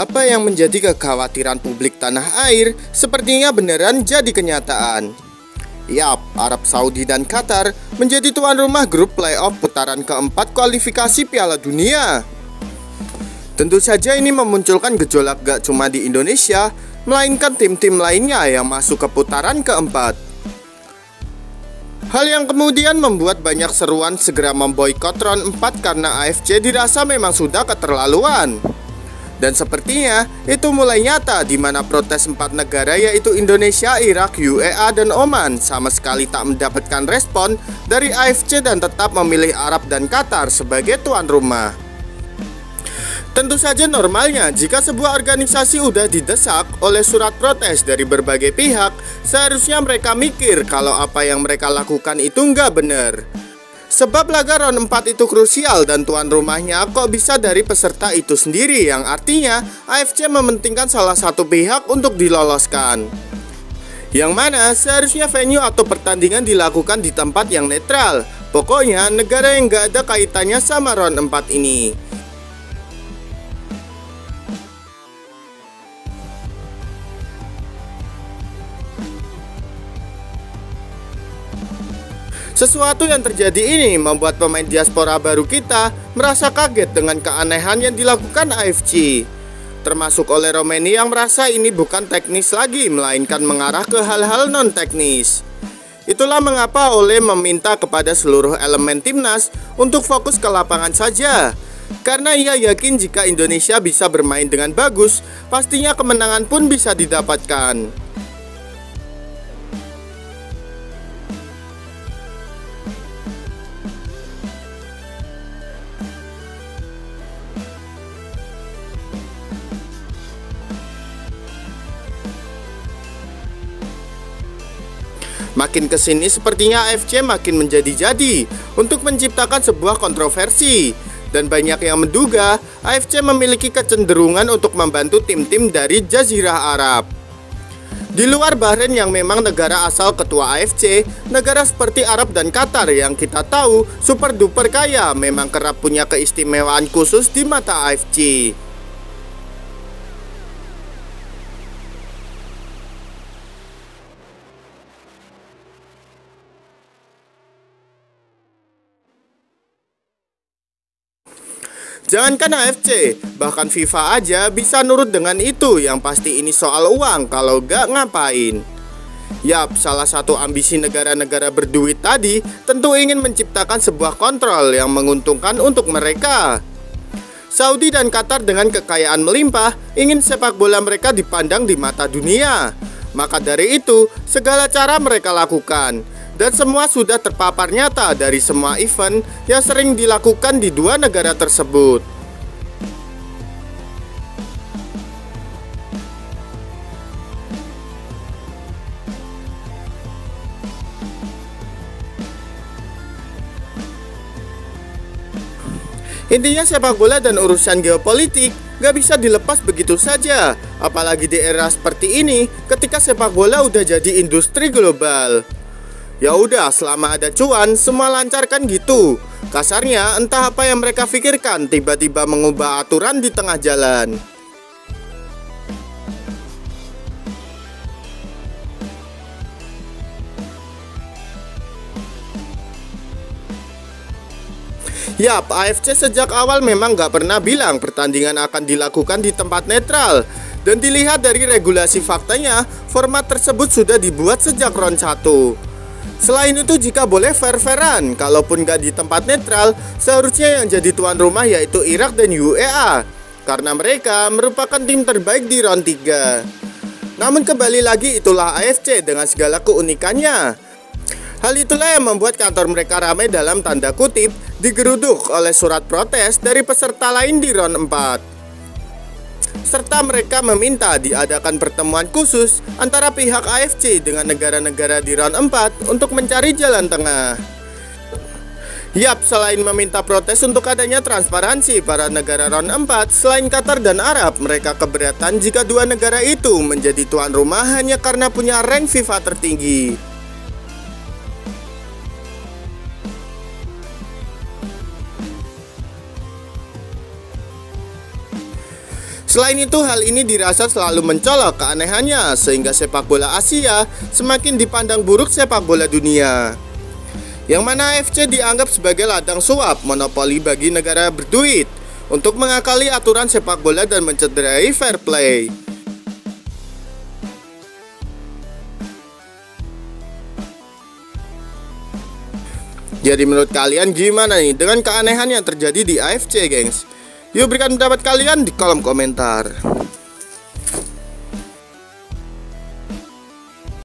Apa yang menjadi kekhawatiran publik tanah air sepertinya beneran jadi kenyataan. Yap, Arab Saudi dan Qatar menjadi tuan rumah grup playoff putaran keempat kualifikasi Piala Dunia. Tentu saja ini memunculkan gejolak gak cuma di Indonesia, melainkan tim-tim lainnya yang masuk ke putaran keempat. Hal yang kemudian membuat banyak seruan segera memboikot round 4 karena AFC dirasa memang sudah keterlaluan. Dan sepertinya itu mulai nyata di mana protes 4 negara yaitu Indonesia, Irak, UEA, dan Oman sama sekali tak mendapatkan respon dari AFC dan tetap memilih Arab dan Qatar sebagai tuan rumah. Tentu saja normalnya jika sebuah organisasi udah didesak oleh surat protes dari berbagai pihak, seharusnya mereka mikir kalau apa yang mereka lakukan itu nggak bener. Sebab laga round 4 itu krusial dan tuan rumahnya kok bisa dari peserta itu sendiri, yang artinya AFC mementingkan salah satu pihak untuk diloloskan. Yang mana seharusnya venue atau pertandingan dilakukan di tempat yang netral. Pokoknya negara yang gak ada kaitannya sama round 4 ini. Sesuatu yang terjadi ini membuat pemain diaspora baru kita merasa kaget dengan keanehan yang dilakukan AFC. Termasuk oleh Romeni yang merasa ini bukan teknis lagi, melainkan mengarah ke hal-hal non-teknis. Itulah mengapa Ole meminta kepada seluruh elemen timnas untuk fokus ke lapangan saja. Karena ia yakin jika Indonesia bisa bermain dengan bagus, pastinya kemenangan pun bisa didapatkan. Makin kesini sepertinya AFC makin menjadi-jadi untuk menciptakan sebuah kontroversi. Dan banyak yang menduga AFC memiliki kecenderungan untuk membantu tim-tim dari Jazirah Arab. Di luar Bahrain yang memang negara asal ketua AFC, negara seperti Arab dan Qatar yang kita tahu super duper kaya memang kerap punya keistimewaan khusus di mata AFC. Jangankan AFC, bahkan FIFA aja bisa nurut dengan itu. Yang pasti ini soal uang, kalau gak ngapain. Yap, salah satu ambisi negara-negara berduit tadi tentu ingin menciptakan sebuah kontrol yang menguntungkan untuk mereka. Saudi dan Qatar dengan kekayaan melimpah ingin sepak bola mereka dipandang di mata dunia. Maka dari itu, segala cara mereka lakukan. Dan semua sudah terpapar nyata dari semua event yang sering dilakukan di dua negara tersebut. Intinya sepak bola dan urusan geopolitik gak bisa dilepas begitu saja. Apalagi di era seperti ini ketika sepak bola udah jadi industri global. Ya udah, selama ada cuan, semua lancar kan gitu. Kasarnya, entah apa yang mereka pikirkan, tiba-tiba mengubah aturan di tengah jalan. Yap, AFC sejak awal memang gak pernah bilang pertandingan akan dilakukan di tempat netral. Dan dilihat dari regulasi faktanya, format tersebut sudah dibuat sejak round 1. Selain itu, jika boleh fair-fairan, kalaupun gak di tempat netral, seharusnya yang jadi tuan rumah yaitu Irak dan UEA, karena mereka merupakan tim terbaik di round 3. Namun kembali lagi, itulah AFC dengan segala keunikannya. Hal itulah yang membuat kantor mereka ramai dalam tanda kutip digeruduk oleh surat protes dari peserta lain di round 4. Serta mereka meminta diadakan pertemuan khusus antara pihak AFC dengan negara-negara di round 4 untuk mencari jalan tengah. Yap, selain meminta protes untuk adanya transparansi para negara round 4, selain Qatar dan Arab, mereka keberatan jika dua negara itu menjadi tuan rumah hanya karena punya rank FIFA tertinggi. Selain itu, hal ini dirasa selalu mencolok keanehannya, sehingga sepak bola Asia semakin dipandang buruk sepak bola dunia. Yang mana AFC dianggap sebagai ladang suap monopoli bagi negara berduit untuk mengakali aturan sepak bola dan mencederai fair play. Jadi menurut kalian gimana nih dengan keanehan yang terjadi di AFC, gengs? Yuk berikan pendapat kalian di kolom komentar.